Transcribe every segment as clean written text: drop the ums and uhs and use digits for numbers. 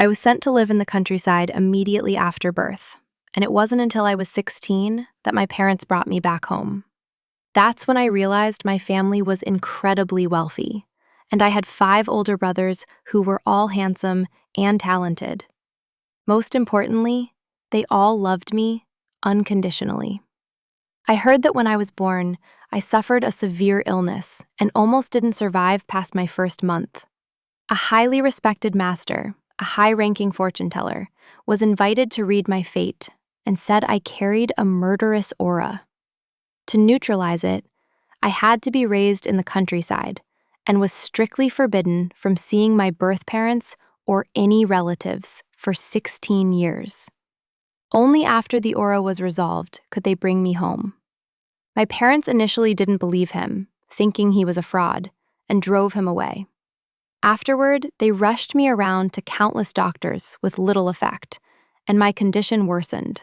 I was sent to live in the countryside immediately after birth, and it wasn't until I was 16 that my parents brought me back home. That's when I realized my family was incredibly wealthy, and I had 5 older brothers who were all handsome and talented. Most importantly, they all loved me unconditionally. I heard that when I was born, I suffered a severe illness and almost didn't survive past my first month. A highly respected master, a high-ranking fortune teller, was invited to read my fate and said I carried a murderous aura. To neutralize it, I had to be raised in the countryside and was strictly forbidden from seeing my birth parents or any relatives for 16 years. Only after the aura was resolved could they bring me home. My parents initially didn't believe him, thinking he was a fraud, and drove him away. Afterward, they rushed me around to countless doctors with little effect, and my condition worsened.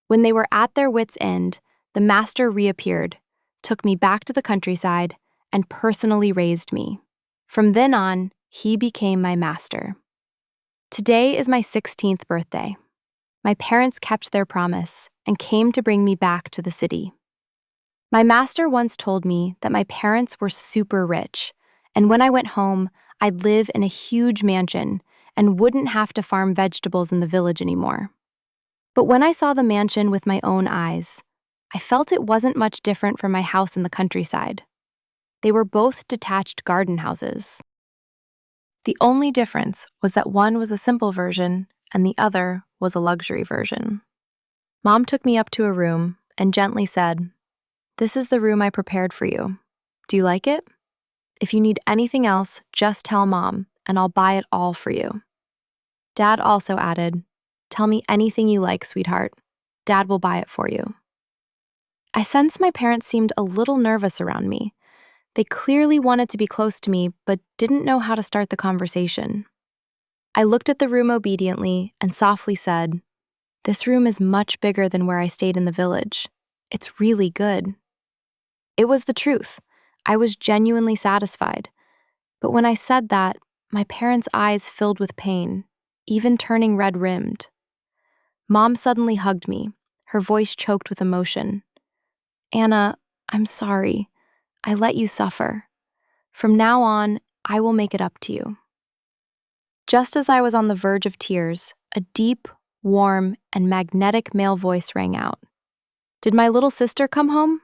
When they were at their wits' end, the master reappeared, took me back to the countryside, and personally raised me. From then on, he became my master. Today is my 16th birthday. My parents kept their promise and came to bring me back to the city. My master once told me that my parents were super rich, and when I went home, I'd live in a huge mansion and wouldn't have to farm vegetables in the village anymore. But when I saw the mansion with my own eyes, I felt it wasn't much different from my house in the countryside. They were both detached garden houses. The only difference was that one was a simple version and the other was a luxury version. Mom took me up to a room and gently said, "This is the room I prepared for you. Do you like it? If you need anything else, just tell Mom, and I'll buy it all for you." Dad also added, "Tell me anything you like, sweetheart. Dad will buy it for you." I sensed my parents seemed a little nervous around me. They clearly wanted to be close to me, but didn't know how to start the conversation. I looked at the room obediently and softly said, "This room is much bigger than where I stayed in the village. It's really good." It was the truth. I was genuinely satisfied. But when I said that, my parents' eyes filled with pain, even turning red-rimmed. Mom suddenly hugged me, her voice choked with emotion. "Anna, I'm sorry. I let you suffer. From now on, I will make it up to you." Just as I was on the verge of tears, a deep, warm, and magnetic male voice rang out. "Did my little sister come home?"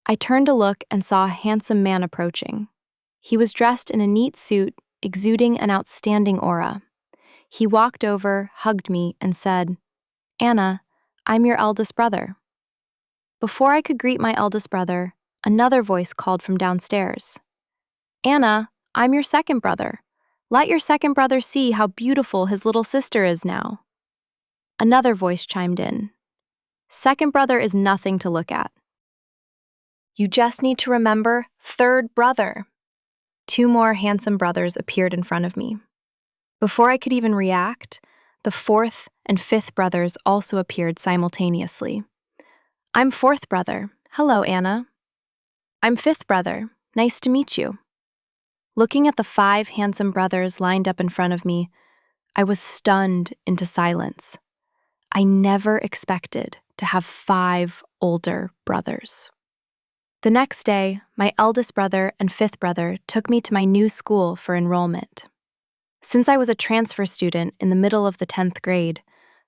I turned to look and saw a handsome man approaching. He was dressed in a neat suit, exuding an outstanding aura. He walked over, hugged me, and said, "Anna, I'm your eldest brother." Before I could greet my eldest brother, another voice called from downstairs. "Anna, I'm your second brother. Let your second brother see how beautiful his little sister is now." Another voice chimed in. "Second brother is nothing to look at. You just need to remember third brother." 2 more handsome brothers appeared in front of me. Before I could even react, the 4th and 5th brothers also appeared simultaneously. "I'm 4th brother. Hello, Anna." "I'm 5th brother. Nice to meet you." Looking at the 5 handsome brothers lined up in front of me, I was stunned into silence. I never expected to have 5 older brothers. The next day, my eldest brother and 5th brother took me to my new school for enrollment. Since I was a transfer student in the middle of the 10th grade,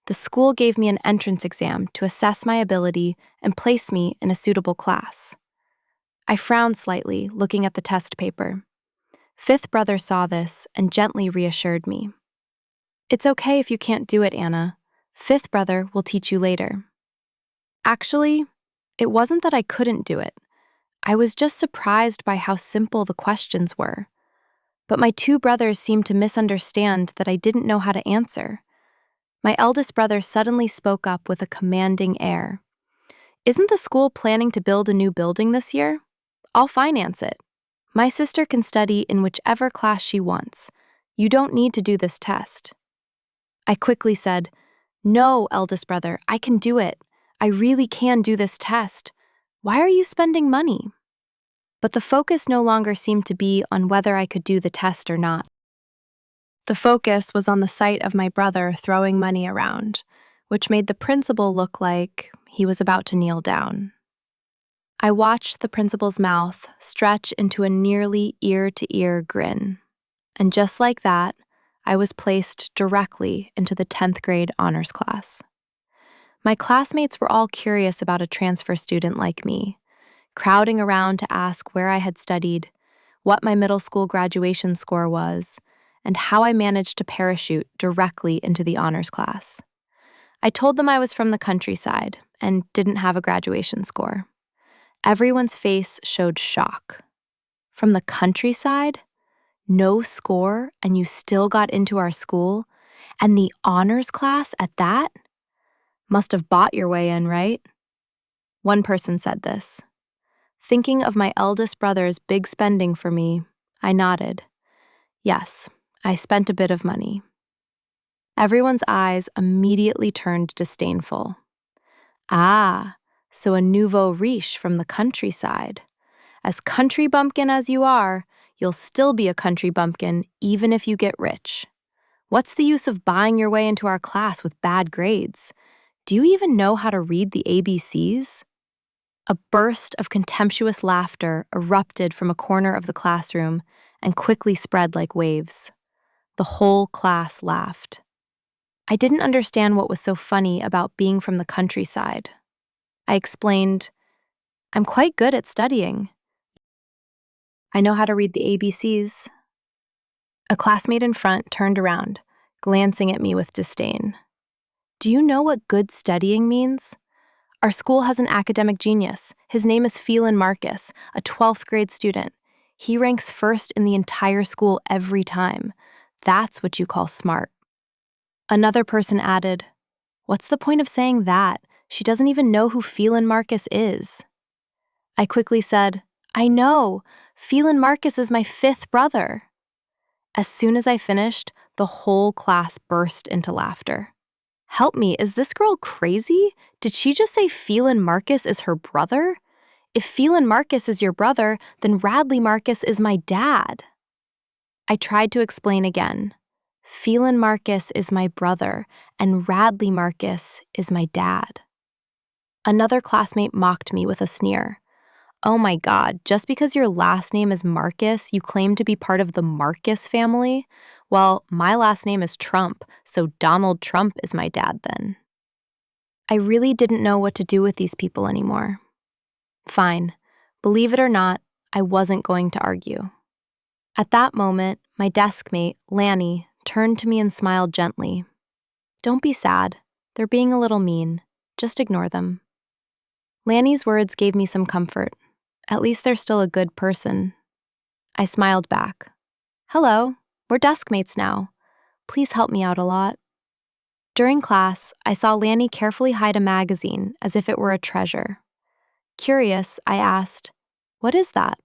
the school gave me an entrance exam to assess my ability and place me in a suitable class. I frowned slightly, looking at the test paper. 5th brother saw this and gently reassured me. "It's okay if you can't do it, Anna. 5th brother will teach you later." Actually, it wasn't that I couldn't do it. I was just surprised by how simple the questions were. But my 2 brothers seemed to misunderstand that I didn't know how to answer. My eldest brother suddenly spoke up with a commanding air. "Isn't the school planning to build a new building this year? I'll finance it. My sister can study in whichever class she wants. You don't need to do this test." I quickly said, "No, eldest brother, I can do it. I really can do this test. Why are you spending money?" But the focus no longer seemed to be on whether I could do the test or not. The focus was on the sight of my brother throwing money around, which made the principal look like he was about to kneel down. I watched the principal's mouth stretch into a nearly ear-to-ear grin, and just like that, I was placed directly into the 10th grade honors class. My classmates were all curious about a transfer student like me, crowding around to ask where I had studied, what my middle school graduation score was, and how I managed to parachute directly into the honors class. I told them I was from the countryside and didn't have a graduation score. Everyone's face showed shock. From the countryside? No score, and you still got into our school? And the honors class at that? Must have bought your way in, right? One person said this. Thinking of my eldest brother's big spending for me, I nodded. Yes, I spent a bit of money. Everyone's eyes immediately turned disdainful. Ah, so a nouveau riche from the countryside. As country bumpkin as you are, you'll still be a country bumpkin even if you get rich. What's the use of buying your way into our class with bad grades? Do you even know how to read the ABCs? A burst of contemptuous laughter erupted from a corner of the classroom and quickly spread like waves. The whole class laughed. I didn't understand what was so funny about being from the countryside. I explained, I'm quite good at studying. I know how to read the ABCs. A classmate in front turned around, glancing at me with disdain. Do you know what good studying means? Our school has an academic genius. His name is Phelan Marcus, a 12th grade student. He ranks first in the entire school every time. That's what you call smart. Another person added, What's the point of saying that? She doesn't even know who Phelan Marcus is. I quickly said, I know. Phelan Marcus is my 5th brother. As soon as I finished, the whole class burst into laughter. Help me, is this girl crazy? Did she just say Phelan Marcus is her brother? If Phelan Marcus is your brother, then Radley Marcus is my dad. I tried to explain again. Phelan Marcus is my brother, and Radley Marcus is my dad. Another classmate mocked me with a sneer. Oh my God, just because your last name is Marcus, you claim to be part of the Marcus family? Well, my last name is Trump, so Donald Trump is my dad then. I really didn't know what to do with these people anymore. Fine. Believe it or not, I wasn't going to argue. At that moment, my desk mate, Lanny, turned to me and smiled gently. Don't be sad. They're being a little mean. Just ignore them. Lanny's words gave me some comfort. At least they're still a good person. I smiled back. Hello, we're desk mates now. Please help me out a lot. During class, I saw Lanny carefully hide a magazine as if it were a treasure. Curious, I asked, What is that?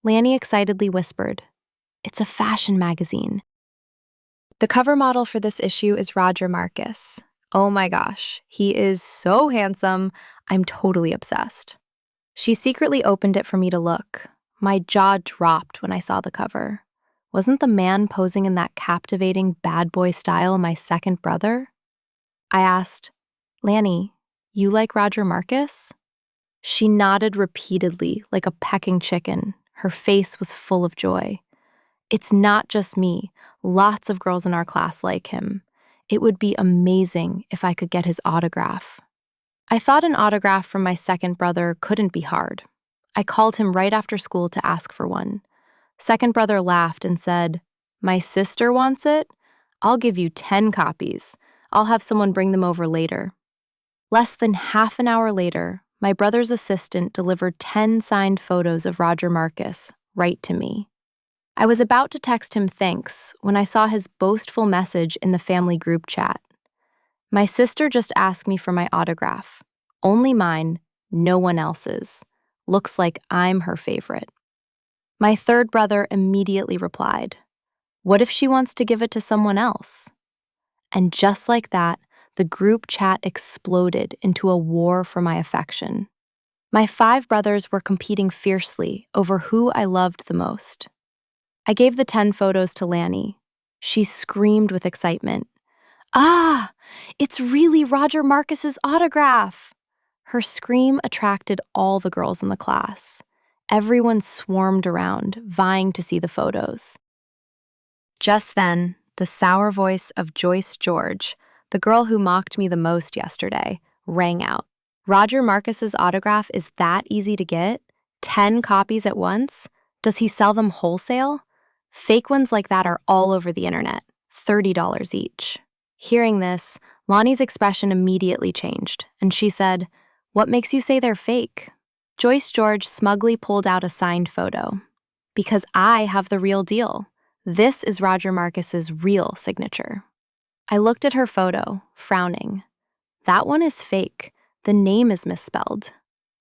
Lanny excitedly whispered, It's a fashion magazine. The cover model for this issue is Roger Marcus. Oh my gosh, he is so handsome. I'm totally obsessed. She secretly opened it for me to look. My jaw dropped when I saw the cover. Wasn't the man posing in that captivating bad boy style my second brother? I asked, Lanny, you like Roger Marcus? She nodded repeatedly like a pecking chicken. Her face was full of joy. It's not just me. Lots of girls in our class like him. It would be amazing if I could get his autograph. I thought an autograph from my second brother couldn't be hard. I called him right after school to ask for one. Second brother laughed and said, My sister wants it? I'll give you 10 copies. I'll have someone bring them over later. Less than half an hour later, my brother's assistant delivered 10 signed photos of Roger Marcus right to me. I was about to text him thanks when I saw his boastful message in the family group chat. My sister just asked me for my autograph. Only mine, no one else's. Looks like I'm her favorite. My third brother immediately replied, What if she wants to give it to someone else? And just like that, the group chat exploded into a war for my affection. My 5 brothers were competing fiercely over who I loved the most. I gave the 10 photos to Lanny. She screamed with excitement. Ah, it's really Roger Marcus's autograph! Her scream attracted all the girls in the class. Everyone swarmed around, vying to see the photos. Just then, the sour voice of Joyce George, the girl who mocked me the most yesterday, rang out. Roger Marcus's autograph is that easy to get? 10 copies at once? Does he sell them wholesale? Fake ones like that are all over the internet, $30 each. Hearing this, Lonnie's expression immediately changed, and she said, "What makes you say they're fake?" Joyce George smugly pulled out a signed photo. "Because I have the real deal. This is Roger Marcus's real signature." I looked at her photo, frowning. "That one is fake. The name is misspelled."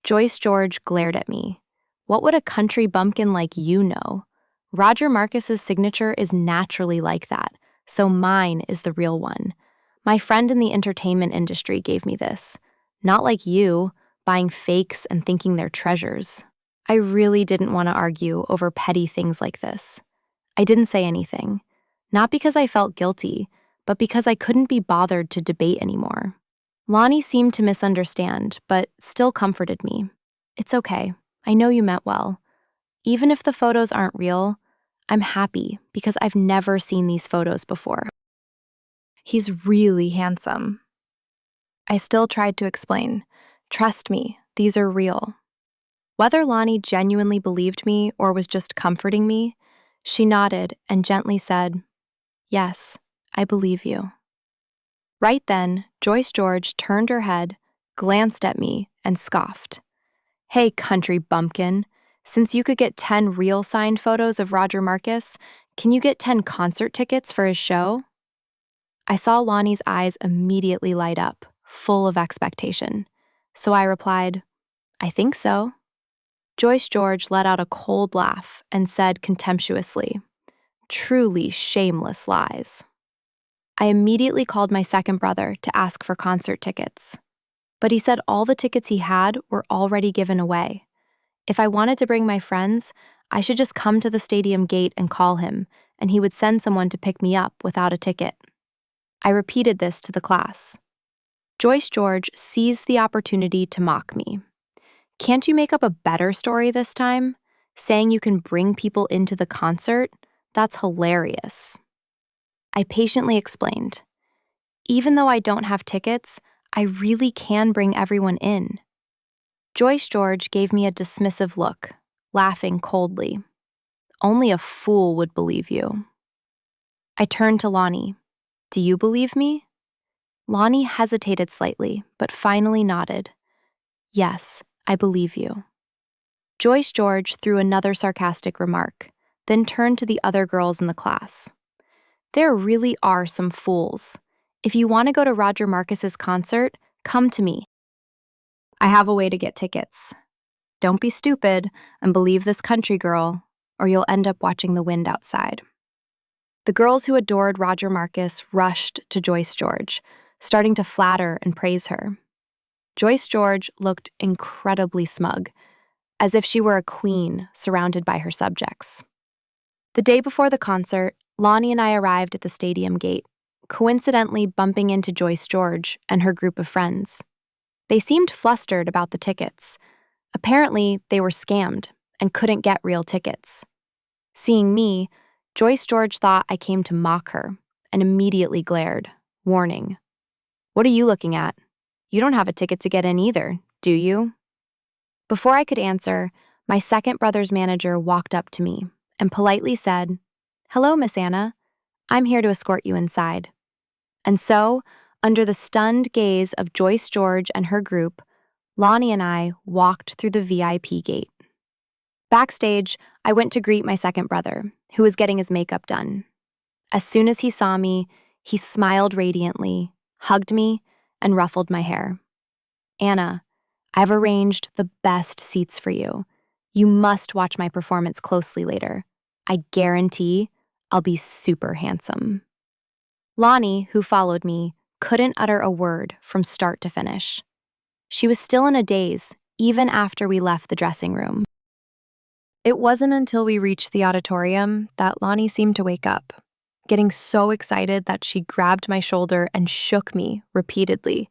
Joyce George glared at me. "What would a country bumpkin like you know? Roger Marcus's signature is naturally like that, so mine is the real one. My friend in the entertainment industry gave me this. Not like you, buying fakes and thinking they're treasures." I really didn't want to argue over petty things like this. I didn't say anything, not because I felt guilty, but because I couldn't be bothered to debate anymore. Lonnie seemed to misunderstand, but still comforted me. "It's okay. I know you meant well. Even if the photos aren't real, I'm happy because I've never seen these photos before. He's really handsome." I still tried to explain. "Trust me, these are real." Whether Lonnie genuinely believed me or was just comforting me, she nodded and gently said, "Yes, I believe you." Right then, Joyce George turned her head, glanced at me, and scoffed. "Hey, country bumpkin, since you could get 10 real signed photos of Roger Marcus, can you get 10 concert tickets for his show?" I saw Lonnie's eyes immediately light up, full of expectation. So I replied, "I think so." Joyce George let out a cold laugh and said contemptuously, "Truly shameless lies." I immediately called my second brother to ask for concert tickets. But he said all the tickets he had were already given away. If I wanted to bring my friends, I should just come to the stadium gate and call him, and he would send someone to pick me up without a ticket. I repeated this to the class. Joyce George seized the opportunity to mock me. "Can't you make up a better story this time? Saying you can bring people into the concert? That's hilarious." I patiently explained. "Even though I don't have tickets, I really can bring everyone in." Joyce George gave me a dismissive look, laughing coldly. "Only a fool would believe you." I turned to Lonnie. "Do you believe me?" Lonnie hesitated slightly, but finally nodded. "Yes, I believe you." Joyce George threw another sarcastic remark, then turned to the other girls in the class. "There really are some fools. If you want to go to Roger Marcus's concert, come to me. I have a way to get tickets. Don't be stupid and believe this country girl, or you'll end up watching the wind outside." The girls who adored Roger Marcus rushed to Joyce George, starting to flatter and praise her. Joyce George looked incredibly smug, as if she were a queen surrounded by her subjects. The day before the concert, Lonnie and I arrived at the stadium gate, coincidentally bumping into Joyce George and her group of friends. They seemed flustered about the tickets. Apparently, they were scammed and couldn't get real tickets. Seeing me, Joyce George thought I came to mock her and immediately glared, warning, "What are you looking at? You don't have a ticket to get in either, do you?" Before I could answer, my second brother's manager walked up to me and politely said, "Hello, Miss Anna. I'm here to escort you inside." And so, under the stunned gaze of Joyce George and her group, Lonnie and I walked through the VIP gate. Backstage, I went to greet my second brother, who was getting his makeup done. As soon as he saw me, he smiled radiantly, hugged me, and ruffled my hair. "Anna, I've arranged the best seats for you. You must watch my performance closely later. I guarantee I'll be super handsome." Lonnie, who followed me, couldn't utter a word from start to finish. She was still in a daze, even after we left the dressing room. It wasn't until we reached the auditorium that Lonnie seemed to wake up. getting so excited that she grabbed my shoulder and shook me repeatedly.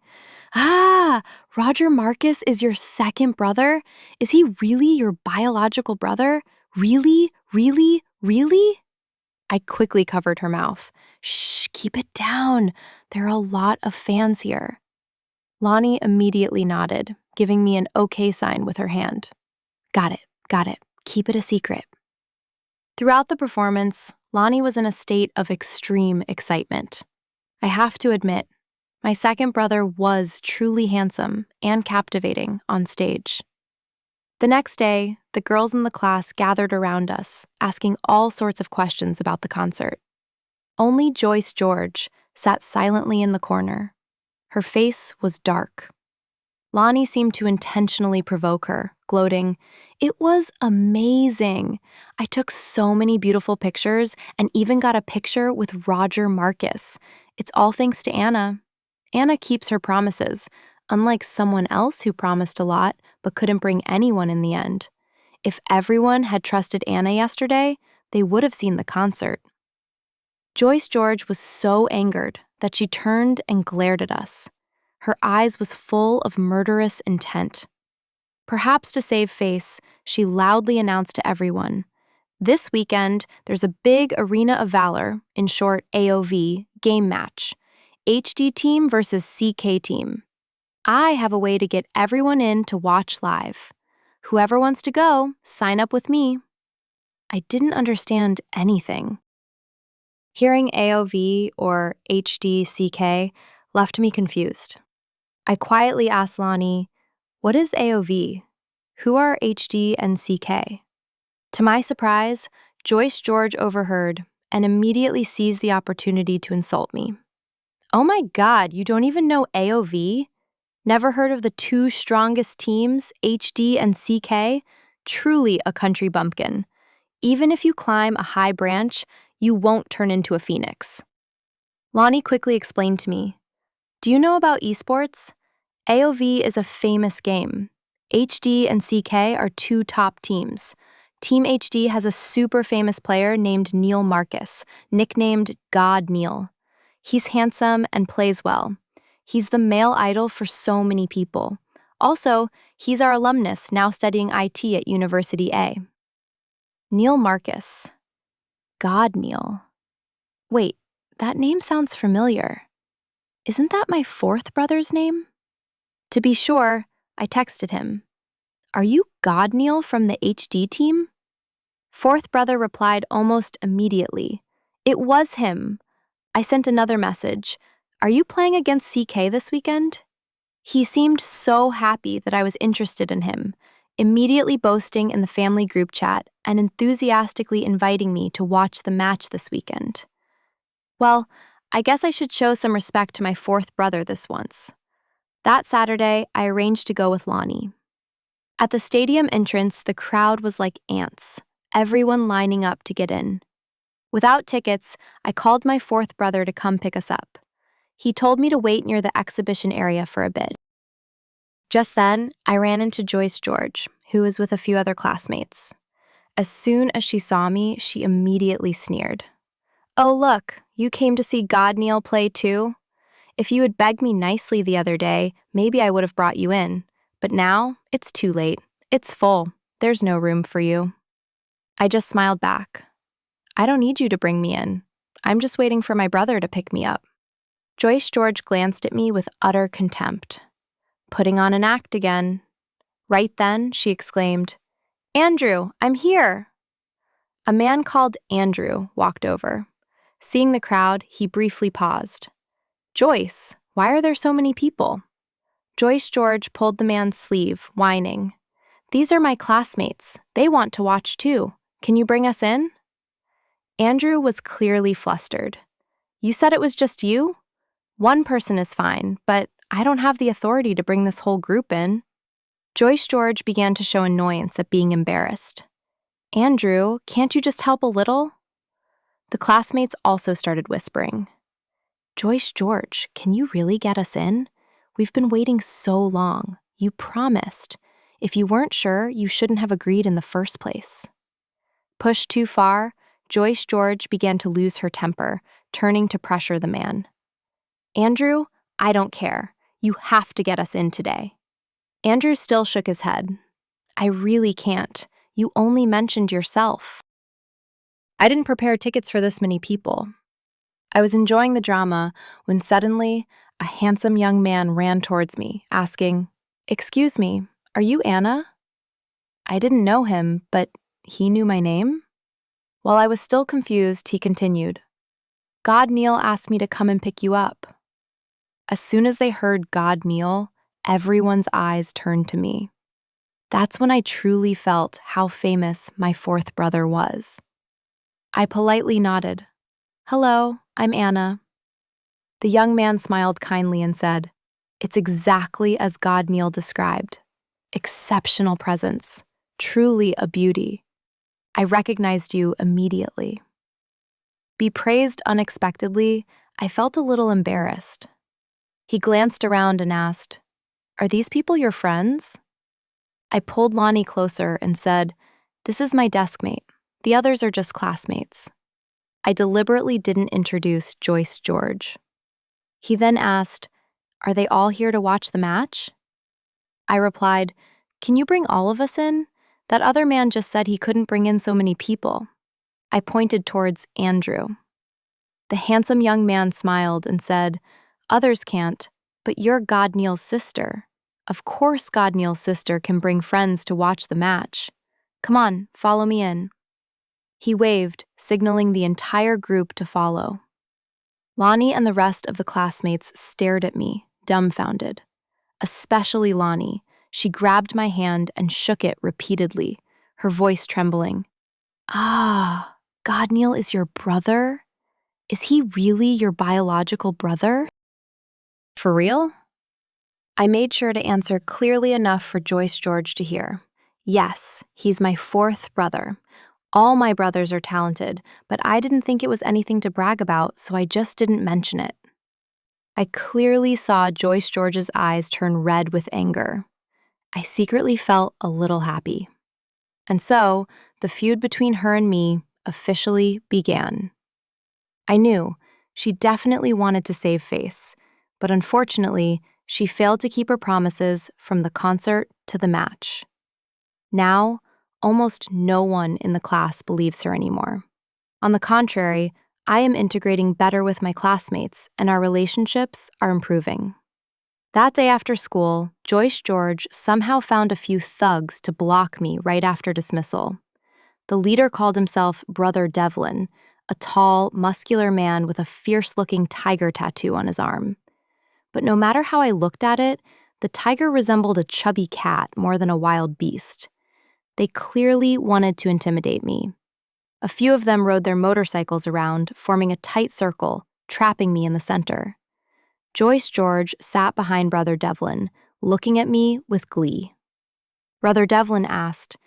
Ah, Roger Marcus is your second brother? Is he really your biological brother? Really? Really? Really? I quickly covered her mouth. Shh, keep it down. There are a lot of fans here. Lonnie immediately nodded, giving me an okay sign with her hand. Got it, got it. Keep it a secret. Throughout the performance, Lonnie was in a state of extreme excitement. I have to admit, my second brother was truly handsome and captivating on stage. The next day, the girls in the class gathered around us, asking all sorts of questions about the concert. Only Joyce George sat silently in the corner. Her face was dark. Lonnie seemed to intentionally provoke her, gloating, "It was amazing. I took so many beautiful pictures and even got a picture with Roger Marcus. It's all thanks to Anna. Anna keeps her promises, unlike someone else who promised a lot but couldn't bring anyone in the end. If everyone had trusted Anna yesterday, they would have seen the concert." Joyce George was so angered that she turned and glared at us. Her eyes was full of murderous intent. Perhaps to save face, she loudly announced to everyone, "This weekend, there's a big Arena of Valor, in short AOV, game match. HD team versus CK team. I have a way to get everyone in to watch live. Whoever wants to go, sign up with me." I didn't understand anything. Hearing AOV or HDCK left me confused. I quietly asked Lonnie, "What is AOV? Who are HD and CK?" To my surprise, Joyce George overheard and immediately seized the opportunity to insult me. "Oh my God, you don't even know AOV? Never heard of the two strongest teams, HD and CK? Truly a country bumpkin. Even if you climb a high branch, you won't turn into a phoenix." Lonnie quickly explained to me, "Do you know about esports? AOV is a famous game. HD and CK are two top teams. Team HD has a super famous player named Neil Marcus, nicknamed God Neil. He's handsome and plays well. He's the male idol for so many people. Also, he's our alumnus now studying IT at University A." Neil Marcus. God Neil. Wait, that name sounds familiar. Isn't that my fourth brother's name? To be sure, I texted him, "Are you God Neil from the HD team?" Fourth brother replied almost immediately, "It was him." I sent another message, "Are you playing against CK this weekend?" He seemed so happy that I was interested in him, immediately boasting in the family group chat and enthusiastically inviting me to watch the match this weekend. Well, I guess I should show some respect to my fourth brother this once. That Saturday, I arranged to go with Lonnie. At the stadium entrance, the crowd was like ants, everyone lining up to get in. Without tickets, I called my fourth brother to come pick us up. He told me to wait near the exhibition area for a bit. Just then, I ran into Joyce George, who was with a few other classmates. As soon as she saw me, she immediately sneered. "Oh, look, you came to see God Neil play too? If you had begged me nicely the other day, maybe I would have brought you in. But now, it's too late. It's full. There's no room for you." I just smiled back. "I don't need you to bring me in. I'm just waiting for my brother to pick me up." Joyce George glanced at me with utter contempt. "Putting on an act again." Right then, she exclaimed, "Andrew, I'm here." A man called Andrew walked over. Seeing the crowd, he briefly paused. "Joyce, why are there so many people?" Joyce George pulled the man's sleeve, whining, "These are my classmates. They want to watch too. Can you bring us in?" Andrew was clearly flustered. "You said it was just you? One person is fine, but I don't have the authority to bring this whole group in." Joyce George began to show annoyance at being embarrassed. "Andrew, can't you just help a little?" The classmates also started whispering. "Joyce George, can you really get us in? We've been waiting so long. You promised. If you weren't sure, you shouldn't have agreed in the first place." Pushed too far, Joyce George began to lose her temper, turning to pressure the man. "Andrew, I don't care. You have to get us in today." Andrew still shook his head. "I really can't. You only mentioned yourself." I didn't prepare tickets for this many people. I was enjoying the drama when suddenly a handsome young man ran towards me, asking, "Excuse me, are you Anna?" I didn't know him, but he knew my name. While I was still confused, he continued, "God Neil asked me to come and pick you up." As soon as they heard God Neil, everyone's eyes turned to me. That's when I truly felt how famous my fourth brother was. I politely nodded. "Hello, I'm Anna." The young man smiled kindly and said, "It's exactly as God Neil described. Exceptional presence, truly a beauty. I recognized you immediately." Be praised unexpectedly, I felt a little embarrassed. He glanced around and asked, "Are these people your friends?" I pulled Lonnie closer and said, "This is my deskmate. The others are just classmates." I deliberately didn't introduce Joyce George. He then asked, "Are they all here to watch the match?" I replied, "Can you bring all of us in? That other man just said he couldn't bring in so many people." I pointed towards Andrew. The handsome young man smiled and said, "Others can't, but you're God Neil's sister. Of course God Neil's sister can bring friends to watch the match. Come on, follow me in." He waved, signaling the entire group to follow. Lonnie and the rest of the classmates stared at me, dumbfounded. Especially Lonnie. She grabbed my hand and shook it repeatedly, her voice trembling. "Ah, God Neil is your brother? Is he really your biological brother?" "For real?" I made sure to answer clearly enough for Joyce George to hear. "Yes, he's my fourth brother. All my brothers are talented, but I didn't think it was anything to brag about, so I just didn't mention it." I clearly saw Joyce George's eyes turn red with anger. I secretly felt a little happy. And so, the feud between her and me officially began. I knew she definitely wanted to save face, but unfortunately, she failed to keep her promises from the concert to the match. Now, almost no one in the class believes her anymore. On the contrary, I am integrating better with my classmates, and our relationships are improving. That day after school, Joyce George somehow found a few thugs to block me right after dismissal. The leader called himself Brother Devlin, a tall, muscular man with a fierce-looking tiger tattoo on his arm. But no matter how I looked at it, the tiger resembled a chubby cat more than a wild beast. They clearly wanted to intimidate me. A few of them rode their motorcycles around, forming a tight circle, trapping me in the center. Joyce George sat behind Brother Devlin, looking at me with glee. Brother Devlin asked,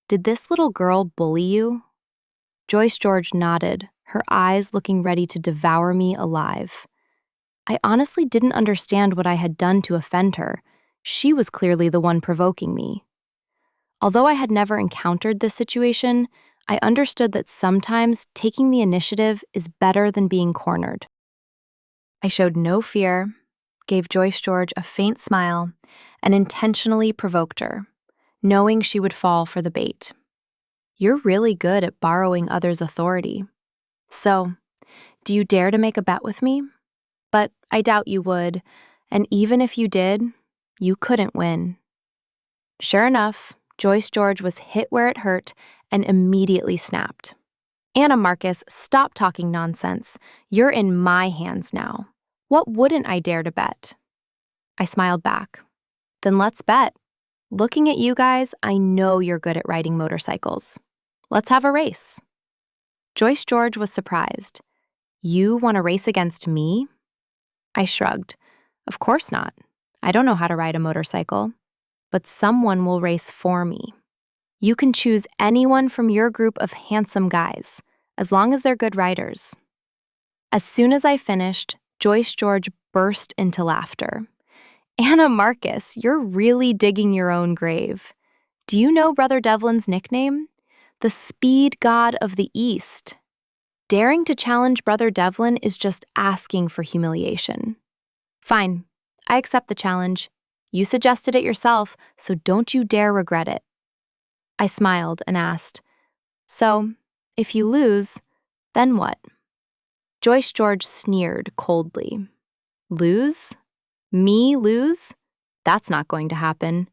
"Did this little girl bully you?" Joyce George nodded, her eyes looking ready to devour me alive. I honestly didn't understand what I had done to offend her. She was clearly the one provoking me. Although I had never encountered this situation, I understood that sometimes taking the initiative is better than being cornered. I showed no fear, gave Joyce George a faint smile, and intentionally provoked her, knowing she would fall for the bait. "You're really good at borrowing others' authority. So, do you dare to make a bet with me? But I doubt you would, and even if you did, you couldn't win." Sure enough, Joyce George was hit where it hurt and immediately snapped. "Anna Marcus, stop talking nonsense. You're in my hands now. What wouldn't I dare to bet?" I smiled back. "Then let's bet. Looking at you guys, I know you're good at riding motorcycles. Let's have a race." Joyce George was surprised. "You want to race against me?" I shrugged. "Of course not. I don't know how to ride a motorcycle. But someone will race for me. You can choose anyone from your group of handsome guys, as long as they're good riders." As soon as I finished, Joyce George burst into laughter. "Anna Marcus, you're really digging your own grave. Do you know Brother Devlin's nickname? The Speed God of the East. Daring to challenge Brother Devlin is just asking for humiliation. Fine, I accept the challenge. You suggested it yourself, so don't you dare regret it. I smiled and asked, so, if you lose, then what? Joyce George sneered coldly. Lose? Me lose? That's not going to happen.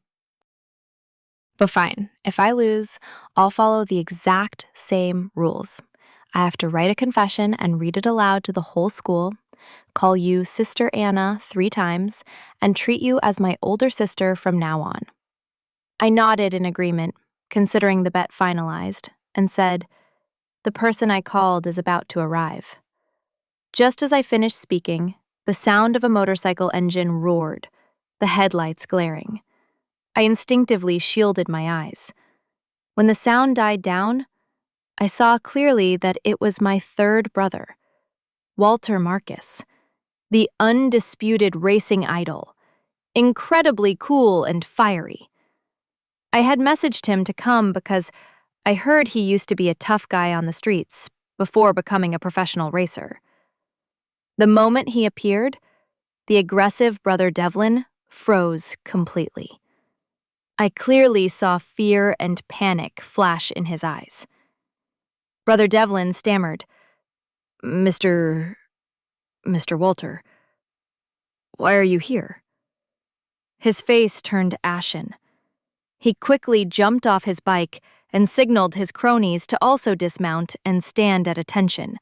But fine, if I lose, I'll follow the exact same rules. I have to write a confession and read it aloud to the whole school, call you Sister Anna 3 times, and treat you as my older sister from now on. I nodded in agreement, considering the bet finalized, and said, the person I called is about to arrive. Just as I finished speaking, the sound of a motorcycle engine roared, the headlights glaring. I instinctively shielded my eyes. When the sound died down, I saw clearly that it was my third brother, Walter Marcus, the undisputed racing idol, incredibly cool and fiery. I had messaged him to come because I heard he used to be a tough guy on the streets before becoming a professional racer. The moment he appeared, the aggressive Brother Devlin froze completely. I clearly saw fear and panic flash in his eyes. Brother Devlin stammered, Mr. Walter, why are you here? His face turned ashen. He quickly jumped off his bike and signaled his cronies to also dismount and stand at attention,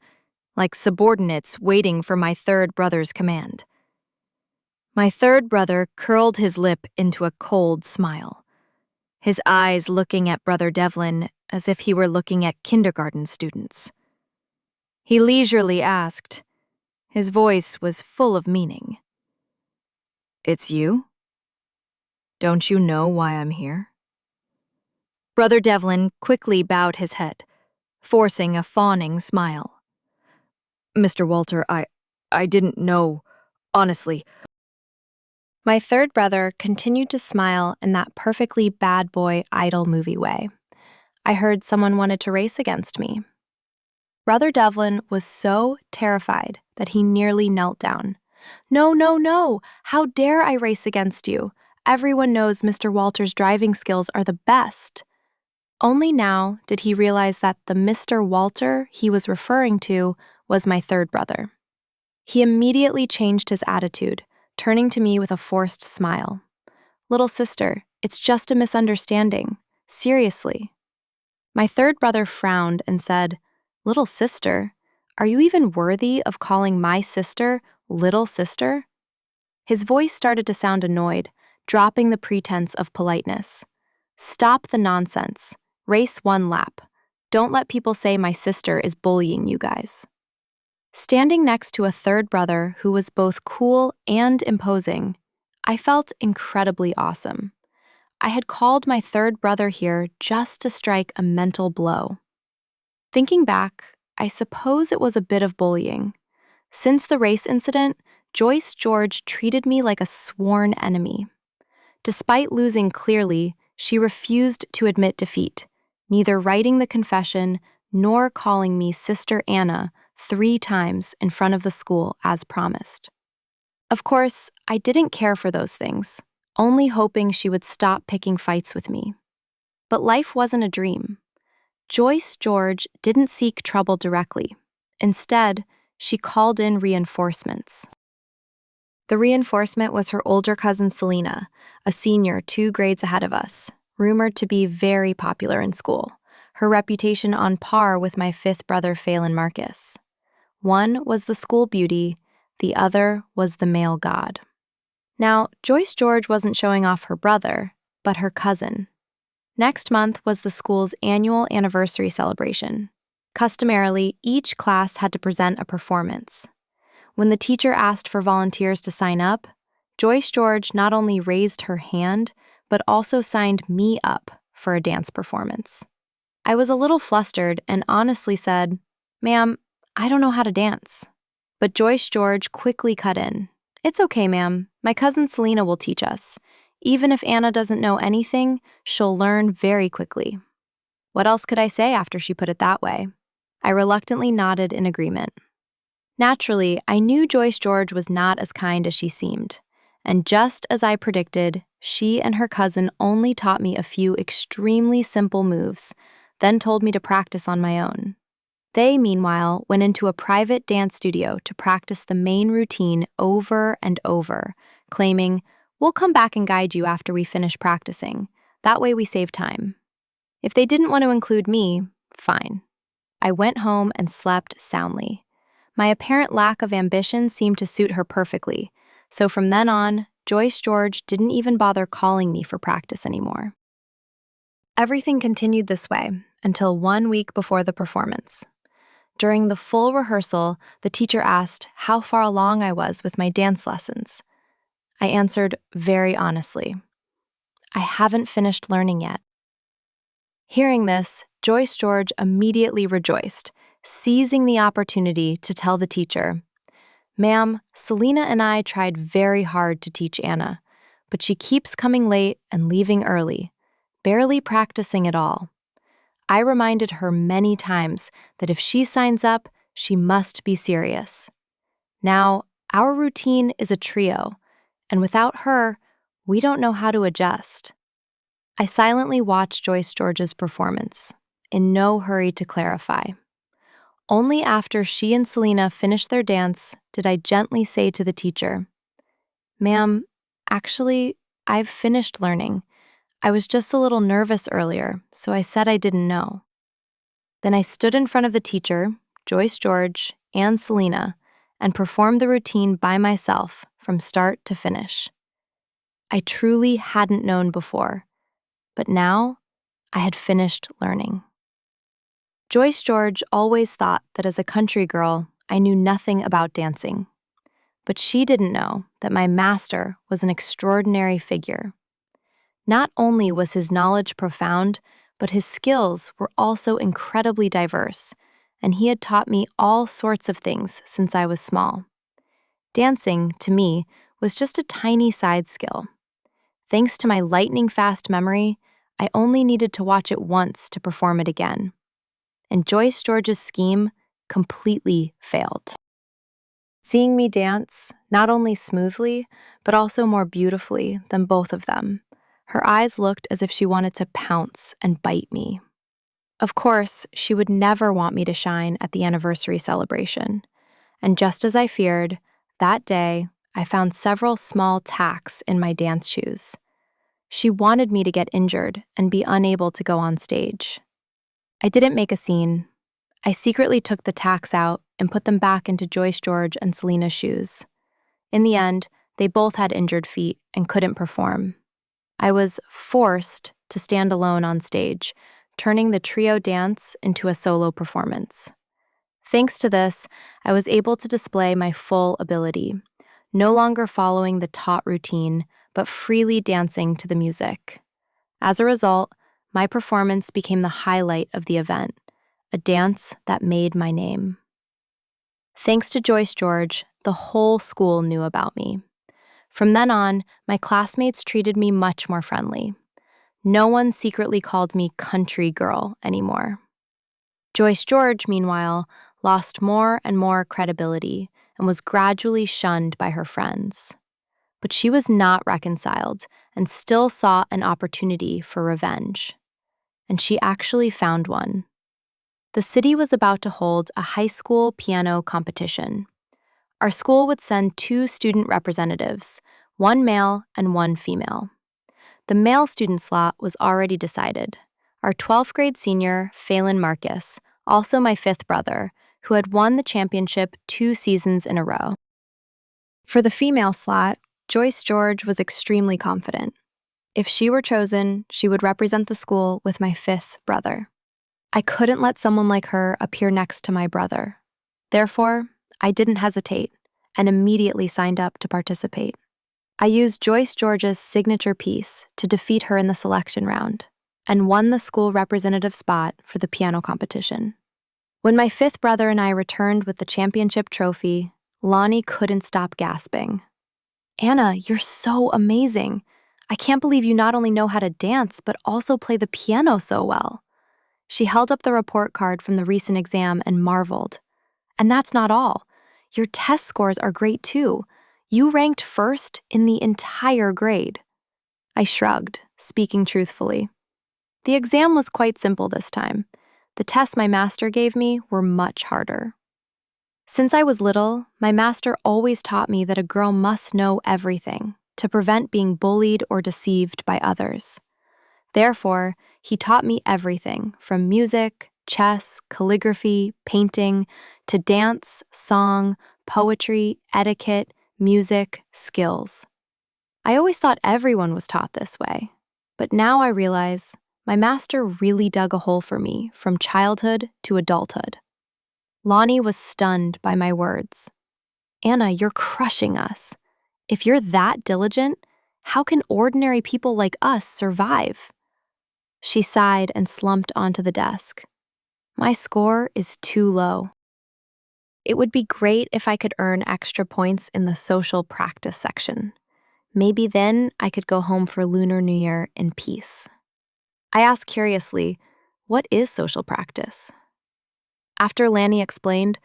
like subordinates waiting for my third brother's command. My third brother curled his lip into a cold smile, his eyes looking at Brother Devlin as if he were looking at kindergarten students. He leisurely asked. His voice was full of meaning. It's you? Don't you know why I'm here? Brother Devlin quickly bowed his head, forcing a fawning smile. Mr. Walter, I didn't know, honestly. My third brother continued to smile in that perfectly bad boy idol movie way. I heard someone wanted to race against me. Brother Devlin was so terrified that he nearly knelt down. No, no, no! How dare I race against you? Everyone knows Mr. Walter's driving skills are the best. Only now did he realize that the Mr. Walter he was referring to was my third brother. He immediately changed his attitude, turning to me with a forced smile. Little sister, it's just a misunderstanding. Seriously. My third brother frowned and said, Little sister, are you even worthy of calling my sister little sister? His voice started to sound annoyed, dropping the pretense of politeness. Stop the nonsense. Race 1 lap. Don't let people say my sister is bullying you guys. Standing next to a third brother who was both cool and imposing, I felt incredibly awesome. I had called my third brother here just to strike a mental blow. Thinking back, I suppose it was a bit of bullying. Since the race incident, Joyce George treated me like a sworn enemy. Despite losing clearly, she refused to admit defeat, neither writing the confession nor calling me Sister Anna 3 times in front of the school as promised. Of course, I didn't care for those things, only hoping she would stop picking fights with me. But life wasn't a dream. Joyce George didn't seek trouble directly. Instead, she called in reinforcements. The reinforcement was her older cousin Selena, a senior 2 grades ahead of us, rumored to be very popular in school, her reputation on par with my 5th brother Phelan Marcus. One was the school beauty, the other was the male god. Now, Joyce George wasn't showing off her brother, but her cousin. Next month was the school's annual anniversary celebration. Customarily, each class had to present a performance. When the teacher asked for volunteers to sign up, Joyce George not only raised her hand, but also signed me up for a dance performance. I was a little flustered and honestly said, "Ma'am, I don't know how to dance." But Joyce George quickly cut in. "It's okay, ma'am. My cousin Selena will teach us. Even if Anna doesn't know anything, she'll learn very quickly." What else could I say after she put it that way? I reluctantly nodded in agreement. Naturally, I knew Joyce George was not as kind as she seemed, and just as I predicted, she and her cousin only taught me a few extremely simple moves, then told me to practice on my own. They, meanwhile, went into a private dance studio to practice the main routine over and over, claiming, "We'll come back and guide you after we finish practicing. That way we save time." If they didn't want to include me, fine. I went home and slept soundly. My apparent lack of ambition seemed to suit her perfectly, so from then on, Joyce George didn't even bother calling me for practice anymore. Everything continued this way until 1 week before the performance. During the full rehearsal, the teacher asked how far along I was with my dance lessons. I answered very honestly, "I haven't finished learning yet." Hearing this, Joyce George immediately rejoiced, seizing the opportunity to tell the teacher, "Ma'am, Selena and I tried very hard to teach Anna, but she keeps coming late and leaving early, barely practicing at all. I reminded her many times that if she signs up, she must be serious. Now, our routine is a trio, and without her, we don't know how to adjust." I silently watched Joyce George's performance, in no hurry to clarify. Only after she and Selena finished their dance did I gently say to the teacher, "Ma'am, actually, I've finished learning. I was just a little nervous earlier, so I said I didn't know." Then I stood in front of the teacher, Joyce George, and Selena, and performed the routine by myself from start to finish. I truly hadn't known before, but now I had finished learning. Joyce George always thought that as a country girl, I knew nothing about dancing. But she didn't know that my master was an extraordinary figure. Not only was his knowledge profound, but his skills were also incredibly diverse, and he had taught me all sorts of things since I was small. Dancing, to me, was just a tiny side skill. Thanks to my lightning-fast memory, I only needed to watch it once to perform it again. And Joyce George's scheme completely failed. Seeing me dance, not only smoothly, but also more beautifully than both of them, her eyes looked as if she wanted to pounce and bite me. Of course, she would never want me to shine at the anniversary celebration. And just as I feared, that day, I found several small tacks in my dance shoes. She wanted me to get injured and be unable to go on stage. I didn't make a scene. I secretly took the tacks out and put them back into Joyce George and Selena's shoes. In the end, they both had injured feet and couldn't perform. I was forced to stand alone on stage, turning the trio dance into a solo performance. Thanks to this, I was able to display my full ability, no longer following the taught routine, but freely dancing to the music. As a result, my performance became the highlight of the event, a dance that made my name. Thanks to Joyce George, the whole school knew about me. From then on, my classmates treated me much more friendly. No one secretly called me country girl anymore. Joyce George, meanwhile, lost more and more credibility and was gradually shunned by her friends. But she was not reconciled and still saw an opportunity for revenge. And she actually found one. The city was about to hold a high school piano competition. Our school would send 2 student representatives, one male and one female. The male student slot was already decided. Our 12th grade senior, Phelan Marcus, also my 5th brother, who had won the championship 2 seasons in a row. For the female slot, Joyce George was extremely confident. If she were chosen, she would represent the school with my 5th brother. I couldn't let someone like her appear next to my brother. Therefore, I didn't hesitate and immediately signed up to participate. I used Joyce George's signature piece to defeat her in the selection round and won the school representative spot for the piano competition. When my 5th brother and I returned with the championship trophy, Lonnie couldn't stop gasping. "Anna, you're so amazing. I can't believe you not only know how to dance, but also play the piano so well." She held up the report card from the recent exam and marveled. And that's not all. Your test scores are great too. You ranked first in the entire grade. I shrugged, speaking truthfully. The exam was quite simple this time. The tests my master gave me were much harder. Since I was little, my master always taught me that a girl must know everything to prevent being bullied or deceived by others. Therefore, he taught me everything from music, chess, calligraphy, painting, to dance, song, poetry, etiquette, music, skills. I always thought everyone was taught this way, but now I realize my master really dug a hole for me from childhood to adulthood. Lonnie was stunned by my words. Anna, you're crushing us. If you're that diligent, how can ordinary people like us survive? She sighed and slumped onto the desk. My score is too low. It would be great if I could earn extra points in the social practice section. Maybe then I could go home for Lunar New Year in peace. I asked curiously, what is social practice? After Lanny explained,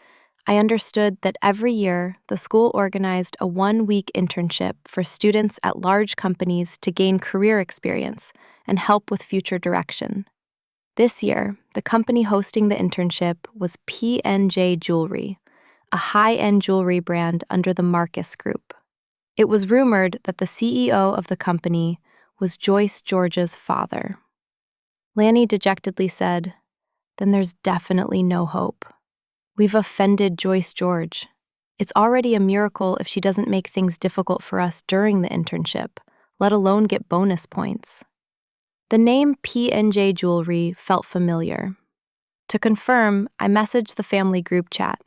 I understood that every year the school organized a 1-week internship for students at large companies to gain career experience and help with future direction. This year, the company hosting the internship was P&J Jewelry, a high-end jewelry brand under the Marcus Group. It was rumored that the CEO of the company was Joyce George's father. Lanny dejectedly said, "Then there's definitely no hope. We've offended Joyce George. It's already a miracle if she doesn't make things difficult for us during the internship, let alone get bonus points." The name P&J Jewelry felt familiar. To confirm, I messaged the family group chat,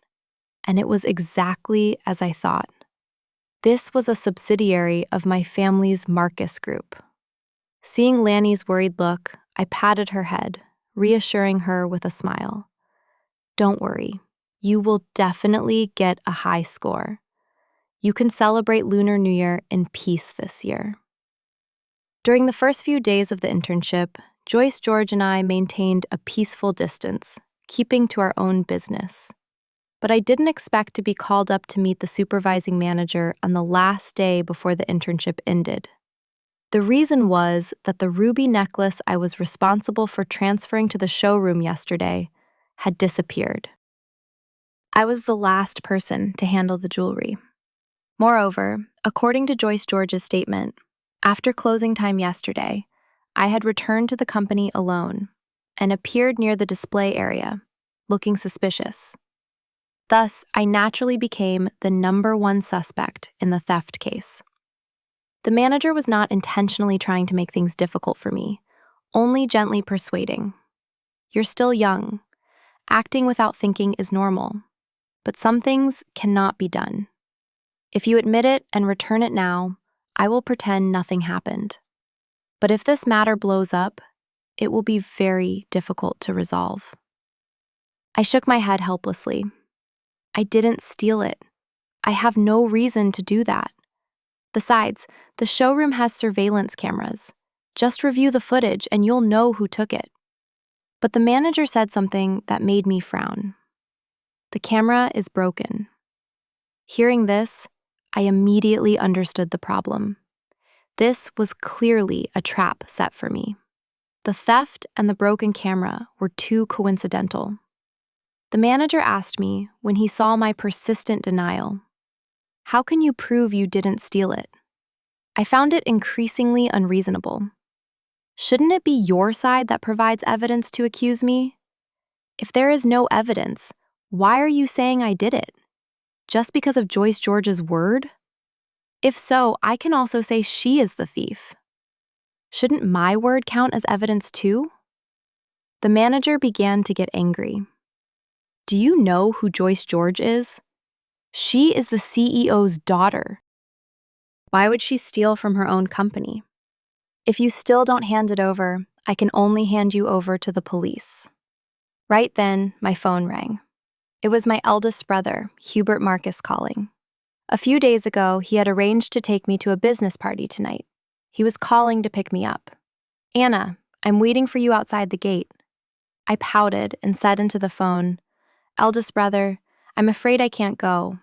and it was exactly as I thought. This was a subsidiary of my family's Marcus Group. Seeing Lanny's worried look, I patted her head, reassuring her with a smile. "Don't worry. You will definitely get a high score. You can celebrate Lunar New Year in peace this year." During the first few days of the internship, Joyce George and I maintained a peaceful distance, keeping to our own business. But I didn't expect to be called up to meet the supervising manager on the last day before the internship ended. The reason was that the ruby necklace I was responsible for transferring to the showroom yesterday had disappeared. I was the last person to handle the jewelry. Moreover, according to Joyce George's statement, after closing time yesterday, I had returned to the company alone and appeared near the display area, looking suspicious. Thus, I naturally became the #1 suspect in the theft case. The manager was not intentionally trying to make things difficult for me, only gently persuading. "You're still young. Acting without thinking is normal. But some things cannot be done. If you admit it and return it now, I will pretend nothing happened. But if this matter blows up, it will be very difficult to resolve." I shook my head helplessly. I didn't steal it. I have no reason to do that. Besides, the showroom has surveillance cameras. Just review the footage and you'll know who took it. But the manager said something that made me frown. "The camera is broken." Hearing this, I immediately understood the problem. This was clearly a trap set for me. The theft and the broken camera were too coincidental. The manager asked me when he saw my persistent denial, "How can you prove you didn't steal it?" I found it increasingly unreasonable. Shouldn't it be your side that provides evidence to accuse me? If there is no evidence, why are you saying I did it? Just because of Joyce George's word? If so, I can also say she is the thief. Shouldn't my word count as evidence too? The manager began to get angry. "Do you know who Joyce George is? She is the CEO's daughter. Why would she steal from her own company? If you still don't hand it over, I can only hand you over to the police." Right then, my phone rang. It was my eldest brother, Hubert Marcus, calling. A few days ago, he had arranged to take me to a business party tonight. He was calling to pick me up. "Anna, I'm waiting for you outside the gate." I pouted and said into the phone, "Eldest brother, I'm afraid I can't go.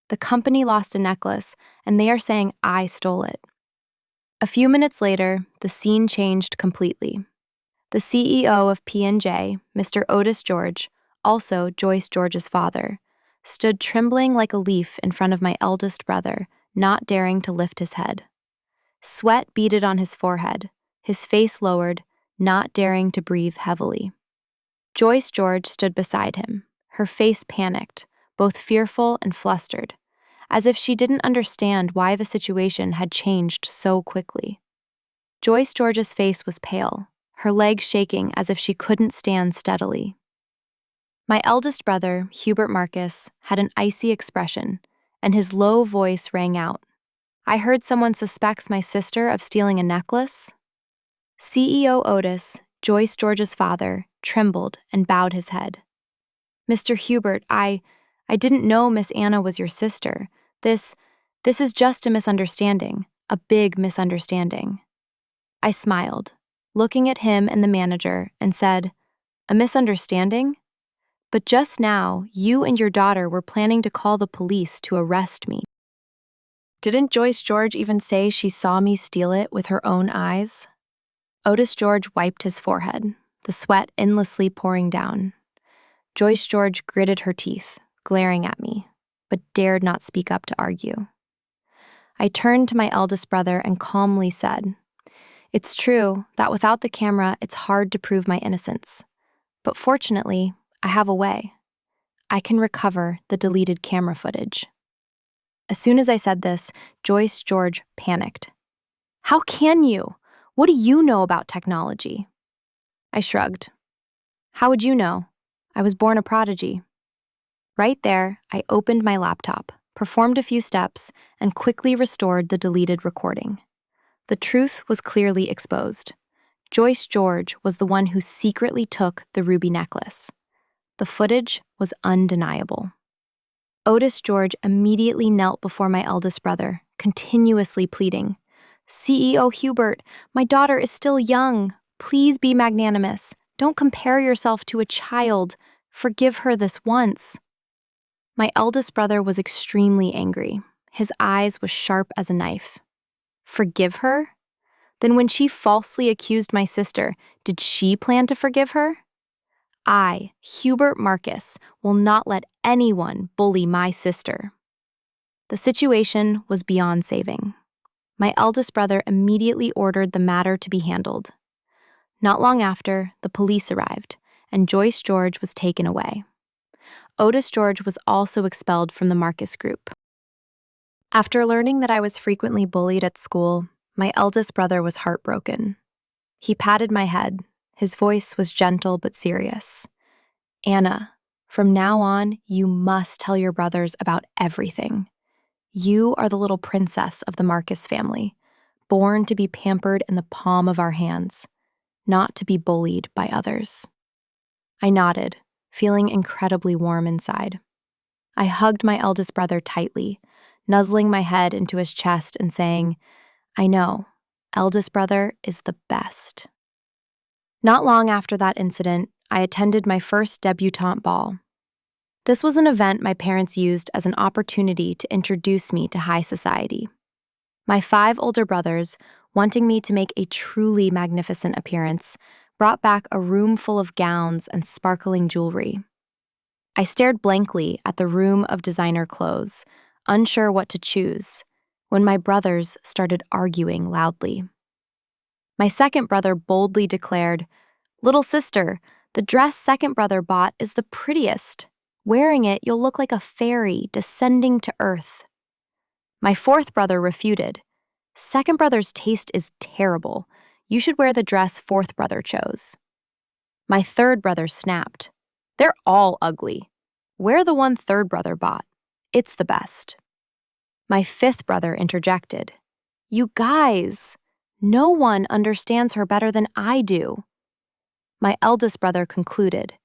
The company lost a necklace, and they are saying I stole it." A few minutes later, the scene changed completely. The CEO of P&J, Mr. Otis George, also Joyce George's father, stood trembling like a leaf in front of my eldest brother, not daring to lift his head. Sweat beaded on his forehead, his face lowered, not daring to breathe heavily. Joyce George stood beside him, her face panicked, both fearful and flustered, as if she didn't understand why the situation had changed so quickly. Joyce George's face was pale, her legs shaking as if she couldn't stand steadily. My eldest brother, Hubert Marcus, had an icy expression, and his low voice rang out, "I heard someone suspects my sister of stealing a necklace?" CEO Otis, Joyce George's father, trembled and bowed his head. "Mr. Hubert, I didn't know Miss Anna was your sister. This is just a misunderstanding, a big misunderstanding." I smiled, looking at him and the manager, and said, "A misunderstanding? But just now, you and your daughter were planning to call the police to arrest me. Didn't Joyce George even say she saw me steal it with her own eyes?" Otis George wiped his forehead, the sweat endlessly pouring down. Joyce George gritted her teeth, glaring at me, but dared not speak up to argue. I turned to my eldest brother and calmly said, "It's true that without the camera, it's hard to prove my innocence. But fortunately, I have a way. I can recover the deleted camera footage." As soon as I said this, Joyce George panicked. "How can you? What do you know about technology?" I shrugged. "How would you know? I was born a prodigy." Right there, I opened my laptop, performed a few steps, and quickly restored the deleted recording. The truth was clearly exposed. Joyce George was the one who secretly took the ruby necklace. The footage was undeniable. Otis George immediately knelt before my eldest brother, continuously pleading, "CEO Hubert, my daughter is still young. Please be magnanimous. Don't compare yourself to a child. Forgive her this once." My eldest brother was extremely angry. His eyes were sharp as a knife. Forgive her? Then when she falsely accused my sister, did she plan to forgive her? I, Hubert Marcus, will not let anyone bully my sister. The situation was beyond saving. My eldest brother immediately ordered the matter to be handled. Not long after, the police arrived, and Joyce George was taken away. Otis George was also expelled from the Marcus group. After learning that I was frequently bullied at school, my eldest brother was heartbroken. He patted my head. His voice was gentle but serious. "Anna, from now on, you must tell your brothers about everything. You are the little princess of the Marcus family, born to be pampered in the palm of our hands, not to be bullied by others." I nodded, feeling incredibly warm inside. I hugged my eldest brother tightly, nuzzling my head into his chest and saying, "I know, eldest brother is the best." Not long after that incident, I attended my first debutante ball. This was an event my parents used as an opportunity to introduce me to high society. My 5 older brothers, wanting me to make a truly magnificent appearance, brought back a room full of gowns and sparkling jewelry. I stared blankly at the room of designer clothes, unsure what to choose, when my brothers started arguing loudly. My second brother boldly declared, "Little sister, the dress second brother bought is the prettiest. Wearing it, you'll look like a fairy descending to earth." My fourth brother refuted, "Second brother's taste is terrible. You should wear the dress fourth brother chose." My third brother snapped, "They're all ugly. Wear the one third brother bought. It's the best." My fifth brother interjected, "You guys, no one understands her better than I do." My eldest brother concluded,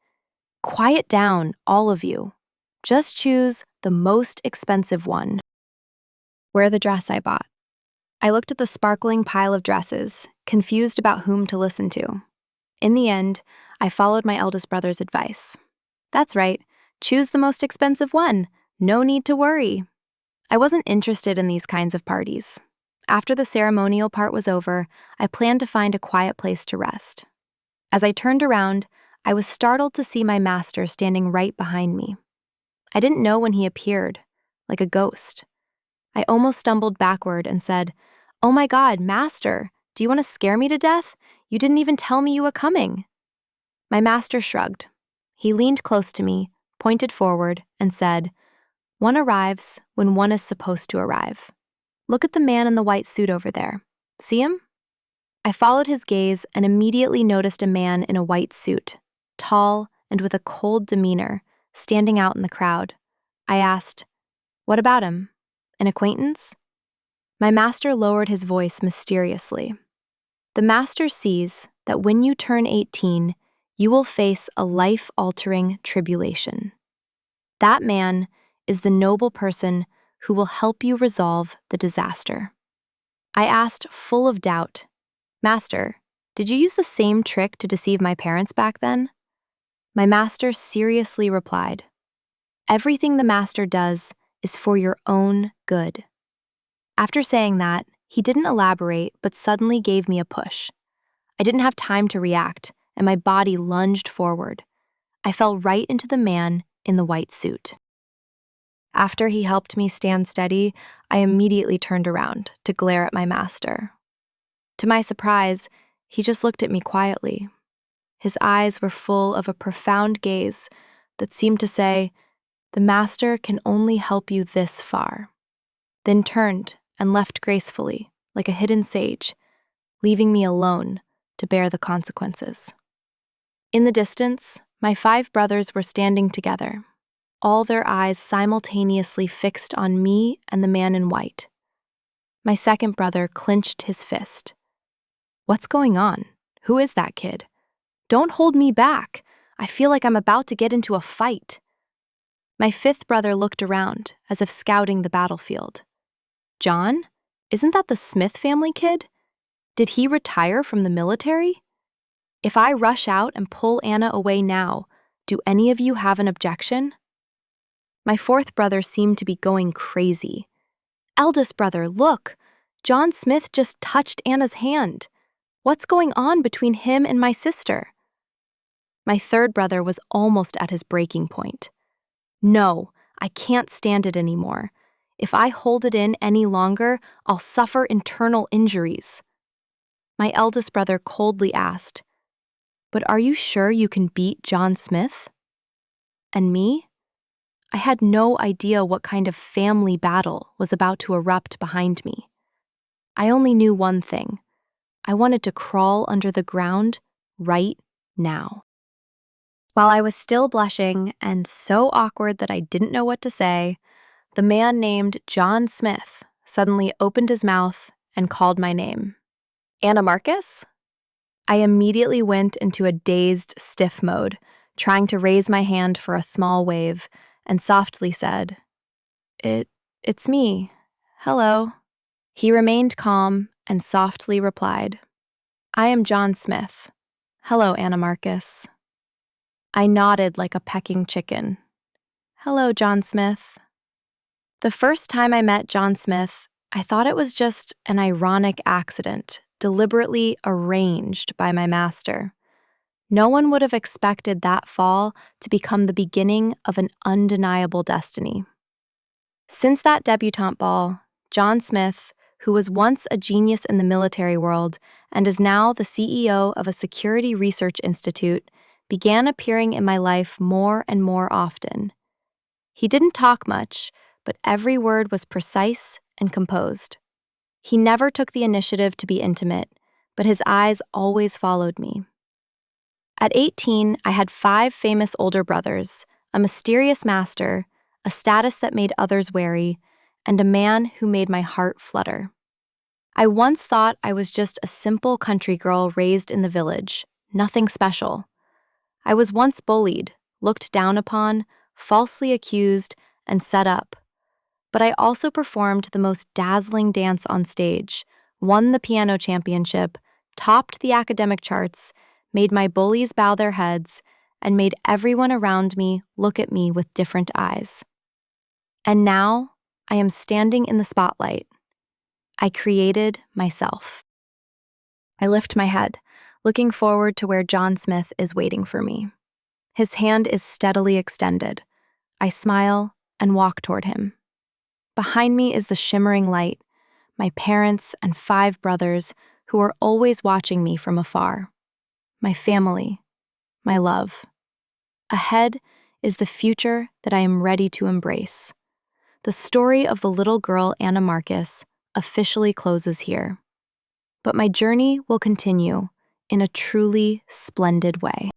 "Quiet down, all of you. Just choose the most expensive one." Wear the dress I bought. I looked at the sparkling pile of dresses, confused about whom to listen to. In the end, I followed my eldest brother's advice. That's right, choose the most expensive one. No need to worry. I wasn't interested in these kinds of parties. After the ceremonial part was over, I planned to find a quiet place to rest. As I turned around, I was startled to see my master standing right behind me. I didn't know when he appeared, like a ghost. I almost stumbled backward and said, "Oh my God, master, do you want to scare me to death? You didn't even tell me you were coming." My master shrugged. He leaned close to me, pointed forward, and said, "One arrives when one is supposed to arrive. Look at the man in the white suit over there. See him?" I followed his gaze and immediately noticed a man in a white suit, tall and with a cold demeanor, standing out in the crowd. I asked, "What about him? An acquaintance?" My master lowered his voice mysteriously. "The master sees that when you turn 18, you will face a life-altering tribulation. That man is the noble person who will help you resolve the disaster." I asked, full of doubt, "Master, did you use the same trick to deceive my parents back then?" My master seriously replied, "Everything the master does is for your own good." After saying that, he didn't elaborate but suddenly gave me a push. I didn't have time to react, and my body lunged forward. I fell right into the man in the white suit. After he helped me stand steady, I immediately turned around to glare at my master. To my surprise, he just looked at me quietly. His eyes were full of a profound gaze that seemed to say, "The master can only help you this far," then turned and left gracefully, like a hidden sage, leaving me alone to bear the consequences. In the distance, my 5 brothers were standing together, all their eyes simultaneously fixed on me and the man in white. My second brother clenched his fist. "What's going on? Who is that kid? Don't hold me back. I feel like I'm about to get into a fight." My 5th brother looked around, as if scouting the battlefield. "John? Isn't that the Smith family kid? Did he retire from the military? If I rush out and pull Anna away now, do any of you have an objection?" My 4th brother seemed to be going crazy. "Eldest brother, look! John Smith just touched Anna's hand. What's going on between him and my sister?" My 3rd brother was almost at his breaking point. "No, I can't stand it anymore. If I hold it in any longer, I'll suffer internal injuries." My eldest brother coldly asked, "But are you sure you can beat John Smith?" And me? I had no idea what kind of family battle was about to erupt behind me. I only knew one thing. I wanted to crawl under the ground right now. While I was still blushing and so awkward that I didn't know what to say, the man named John Smith suddenly opened his mouth and called my name. "Anna Marcus?" I immediately went into a dazed, stiff mode, trying to raise my hand for a small wave, and softly said, It's me. Hello." He remained calm and softly replied, "I am John Smith. Hello, Anna Marcus." I nodded like a pecking chicken. "Hello, John Smith." The first time I met John Smith, I thought it was just an ironic accident, deliberately arranged by my master. No one would have expected that fall to become the beginning of an undeniable destiny. Since that debutante ball, John Smith, who was once a genius in the military world and is now the CEO of a security research institute, began appearing in my life more and more often. He didn't talk much, but every word was precise and composed. He never took the initiative to be intimate, but his eyes always followed me. At 18, I had 5 famous older brothers, a mysterious master, a status that made others wary, and a man who made my heart flutter. I once thought I was just a simple country girl raised in the village, nothing special. I was once bullied, looked down upon, falsely accused, and set up. But I also performed the most dazzling dance on stage, won the piano championship, topped the academic charts, made my bullies bow their heads, and made everyone around me look at me with different eyes. And now, I am standing in the spotlight. I created myself. I lift my head, looking forward to where John Smith is waiting for me. His hand is steadily extended. I smile and walk toward him. Behind me is the shimmering light, my parents and 5 brothers who are always watching me from afar. My family, my love. Ahead is the future that I am ready to embrace. The story of the little girl Anna Marcus officially closes here. But my journey will continue in a truly splendid way.